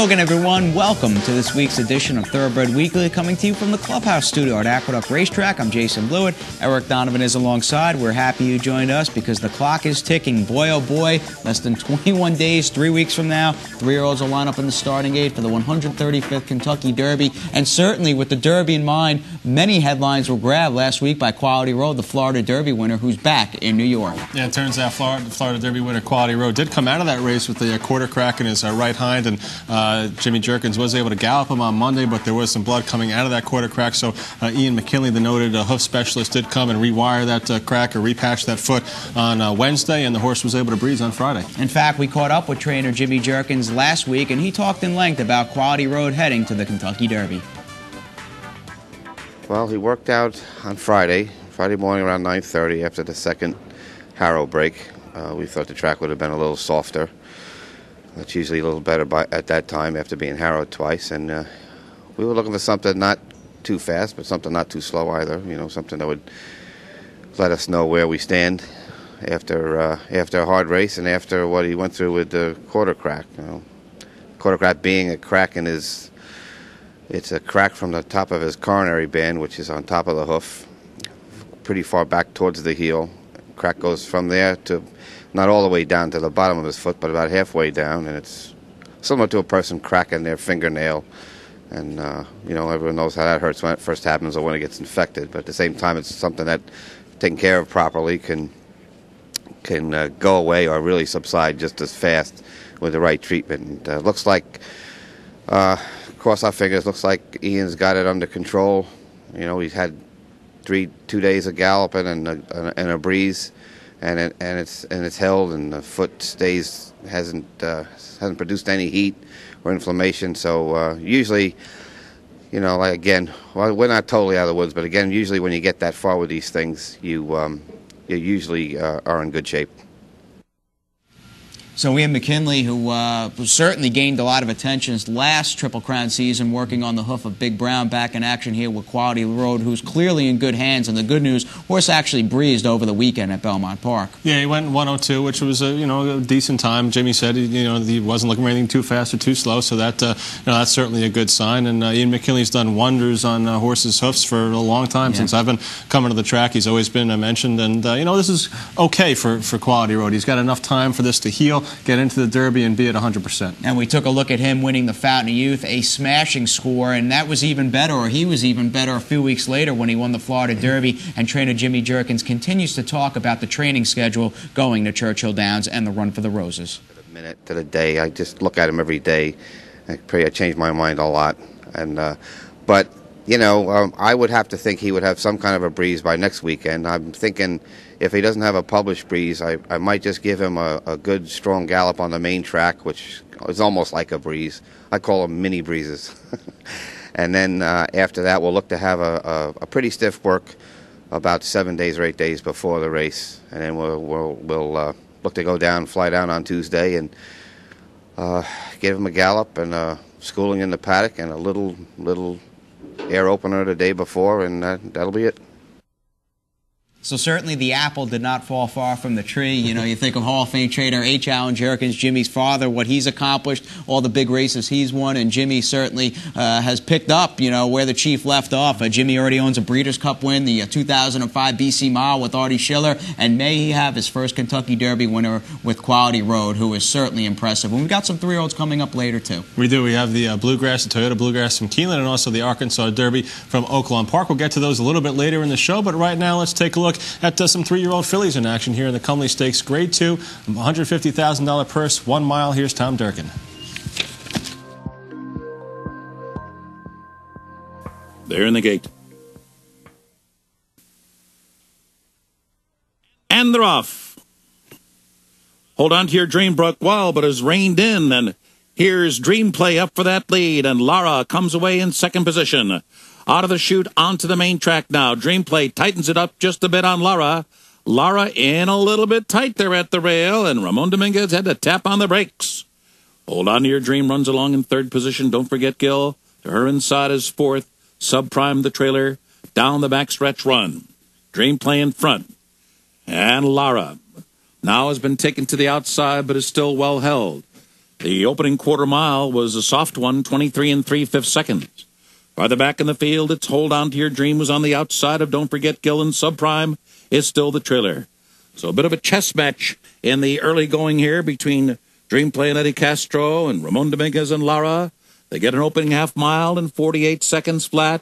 again, everyone. Welcome to this week's edition of Thoroughbred Weekly, coming to you from the Clubhouse Studio at Aqueduct Racetrack. I'm Jason Blewett. Eric Donovan is alongside. We're happy you joined us because the clock is ticking. Boy, oh boy, less than 21 days, 3 weeks from now, 3-year-olds will line up in the starting gate for the 135th Kentucky Derby. And certainly with the Derby in mind, many headlines were grabbed last week by Quality Road, the Florida Derby winner, who's back in New York. Yeah, it turns out Florida Derby winner Quality Road did come out of that race with the quarter crack in his right hind, and Jimmy Jerkens was able to gallop him on Monday, but there was some blood coming out of that quarter crack, so Ian McKinley, the noted hoof specialist, did come and rewire that crack or repatch that foot on Wednesday, and the horse was able to breeze on Friday. In fact, we caught up with trainer Jimmy Jerkens last week, and he talked in length about Quality Road heading to the Kentucky Derby. Well, he worked out on Friday morning around 9:30 after the second harrow break. We thought the track would have been a little softer. That's usually a little better at that time after being harrowed twice. And we were looking for something not too fast, but something not too slow either. You know, something that would let us know where we stand after a hard race and after what he went through with the quarter crack. You know, quarter crack being a crack in his, it's a crack from the top of his coronary band, which is on top of the hoof, pretty far back towards the heel. Crack goes from there to not all the way down to the bottom of his foot, but about halfway down, and it's similar to a person cracking their fingernail. And you know, everyone knows how that hurts when it first happens or when it gets infected. But at the same time, it's something that, taken care of properly, can go away or really subside just as fast with the right treatment. And, looks like, cross our fingers, looks like Ian's got it under control. You know, he's had 2 days of galloping and a breeze, and it's held, and the foot hasn't produced any heat or inflammation. So usually, you know, like, again, well, we're not totally out of the woods, but again, usually when you get that far with these things, you usually are in good shape. So Ian McKinley, who certainly gained a lot of attention last Triple Crown season, working on the hoof of Big Brown, back in action here with Quality Road, who's clearly in good hands. And the good news, horse actually breezed over the weekend at Belmont Park. Yeah, he went 102, which was a decent time. Jimmy said he wasn't looking for anything too fast or too slow, so that that's certainly a good sign. And Ian McKinley's done wonders on horses' hoofs for a long time. Since I've been coming to the track, he's always been mentioned. And this is okay for Quality Road. He's got enough time for this to heal, get into the Derby, and be at 100%. And we took a look at him winning the Fountain of Youth, a smashing score, and that was even better, or he was even better a few weeks later when he won the Florida Derby. And trainer Jimmy Jerkens continues to talk about the training schedule going to Churchill Downs and the Run for the Roses. To the minute, to the day, I just look at him every day. I change my mind a lot. And but I would have to think he would have some kind of a breeze by next weekend. I'm thinking if he doesn't have a published breeze, I might just give him a good, strong gallop on the main track, which is almost like a breeze. I call them mini breezes. And then after that, we'll look to have a pretty stiff work about 7 days or 8 days before the race. And then we'll look to fly down on Tuesday and give him a gallop and schooling in the paddock and a little air opener the day before, and that'll be it. So certainly the apple did not fall far from the tree. You think of Hall of Fame trainer H. Allen Jerkens, Jimmy's father, what he's accomplished, all the big races he's won, and Jimmy certainly has picked up, where the chief left off. Jimmy already owns a Breeders' Cup win, the 2005 BC Mile with Artie Schiller, and may he have his first Kentucky Derby winner with Quality Road, who is certainly impressive. And we've got some 3-year-olds coming up later, too. We do. We have the Bluegrass, the Toyota Bluegrass from Keeneland, and also the Arkansas Derby from Oaklawn Park. We'll get to those a little bit later in the show, but right now let's take a look at some 3-year-old fillies in action here in the Cumley Stakes Grade 2, $150,000 purse, 1 mile. Here's Tom Durkin. They're in the gate. And they're off. Hold on to your Dreambrook well, but has reined in, and here's Dream Play up for that lead, and Lara comes away in second position. Out of the chute onto the main track now. Dream Play tightens it up just a bit on Lara. Lara in a little bit tight there at the rail, and Ramon Dominguez had to tap on the brakes. Hold on to your Dream runs along in third position. Don't forget Gil. To her inside is fourth. Subprime the trailer. Down the backstretch run. Dream Play in front. And Lara now has been taken to the outside, but is still well held. The opening quarter mile was a soft one, 23 3/5 seconds. Farther back in the field, its Hold On to Your Dream was on the outside of Don't Forget Gil, and Subprime is still the trailer. So a bit of a chess match in the early going here between Dream Play and Eddie Castro and Ramon Dominguez and Lara. They get an opening half mile in 48 seconds flat.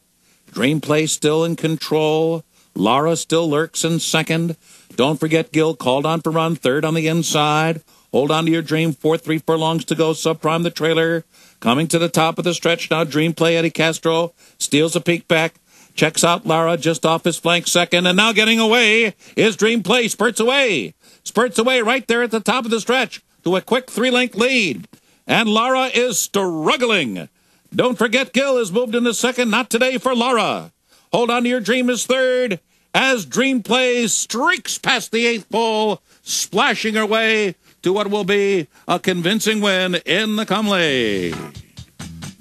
Dream Play still in control. Lara still lurks in second. Don't Forget Gil called on for run, third on the inside. Hold On to Your Dream, fourth, 3 furlongs to go. Subprime the trailer. Coming to the top of the stretch now. Dream Play, Eddie Castro steals a peek back. Checks out Lara just off his flank second. And now getting away is Dream Play. Spurts away. Spurts away right there at the top of the stretch to a quick 3-length lead. And Lara is struggling. Don't Forget Gil is moved into second. Not today for Lara. Hold On to Your Dream is third as Dream Play streaks past the 8th pole, splashing her way to what will be a convincing win in the Comley.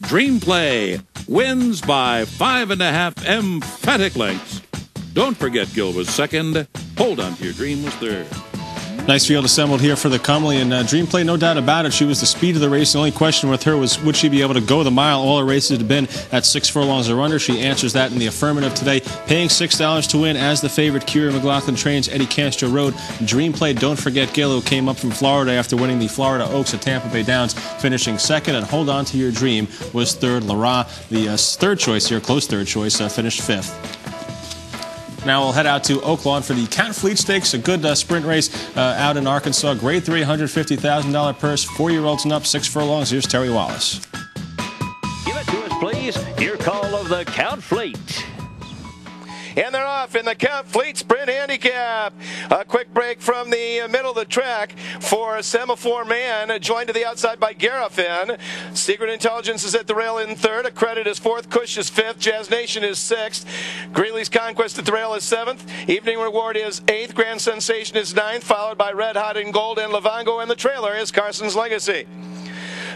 Dream Play wins by 5.5 emphatic lengths. Don't Forget Gil was second. Hold On to Your Dream was third. Nice field assembled here for the Comley, and Dream Play, no doubt about it, she was the speed of the race. The only question with her was, would she be able to go the mile? All her races had been at 6 furlongs or under. She answers that in the affirmative today, paying $6 to win as the favorite. Kira McLaughlin trains Eddie Castro Road. Dream Play, Don't Forget Gil, who came up from Florida after winning the Florida Oaks at Tampa Bay Downs, finishing second, and Hold On to Your Dream was third. Lara, the third choice here, close third choice, finished fifth. Now we'll head out to Oaklawn for the Count Fleet Stakes, a good sprint race out in Arkansas. Grade 3, $150,000 purse, 4-year-olds and up, 6 furlongs. Here's Terry Wallace. Give it to us, please. Your call of the Count Fleet. And they're off in the Count Fleet Sprint Handicap. A quick break from the middle of the track for Semaphore Man, joined to the outside by Garafin. Secret Intelligence is at the rail in third. Accredit is fourth. Cush is fifth. Jazz Nation is sixth. Greeley's Conquest at the rail is seventh. Evening Reward is eighth. Grand Sensation is ninth, followed by Red Hot in Gold and Lavango, and the trailer is Carson's Legacy.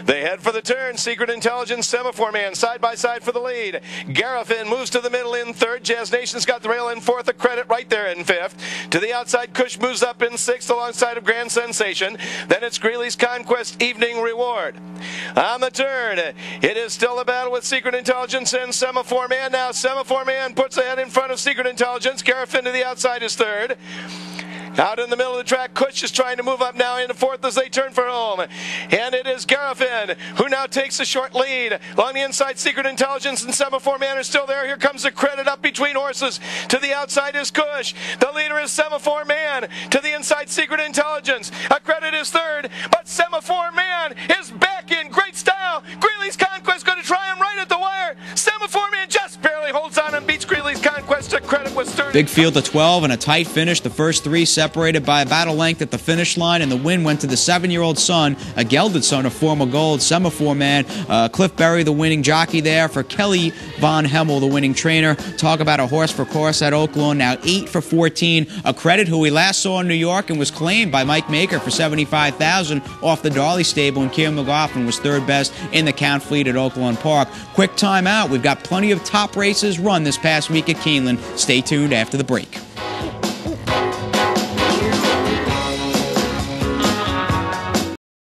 They head for the turn. Secret Intelligence, Semaphore Man, side by side for the lead. Garafin moves to the middle in third. Jazz Nation's got the rail in fourth. Accredit right there in fifth. To the outside, Cush moves up in sixth alongside of Grand Sensation. Then it's Greeley's Conquest, Evening Reward. On the turn, it is still a battle with Secret Intelligence and Semaphore Man. Now Semaphore Man puts ahead in front of Secret Intelligence. Garafin to the outside is third. Out in the middle of the track, Cush is trying to move up now into fourth as they turn for home. And it is Garafin who now takes a short lead. Along the inside, Secret Intelligence and Semaphore Man are still there. Here comes the credit up between horses. To the outside is Cush. The leader is Semaphore Man. To the inside, Secret Intelligence. A credit is third, but Semaphore Man is back in great style. Greeley's Conquest going to try him right at the wire. Semaphore Man just barely holds on and beats Greeley's Conquest. A credit was third. Big field of 12 and a tight finish. The first 3 separated by about a length at the finish line, and the win went to the 7-year-old son, a gelded son of Former Gold, Semaphore Man. Cliff Berry, the winning jockey there for Kelly Von Hemmel, the winning trainer. Talk about a horse for course at Oaklawn, now 8 for 14. A credit who we last saw in New York and was claimed by Mike Maker for $75,000 off the Darley stable, and Kira McLaughlin was third best in the Count Fleet at Oaklawn Park. Quick time out. We've got plenty of top races run this past week at Keeneland. Stay tuned after the break.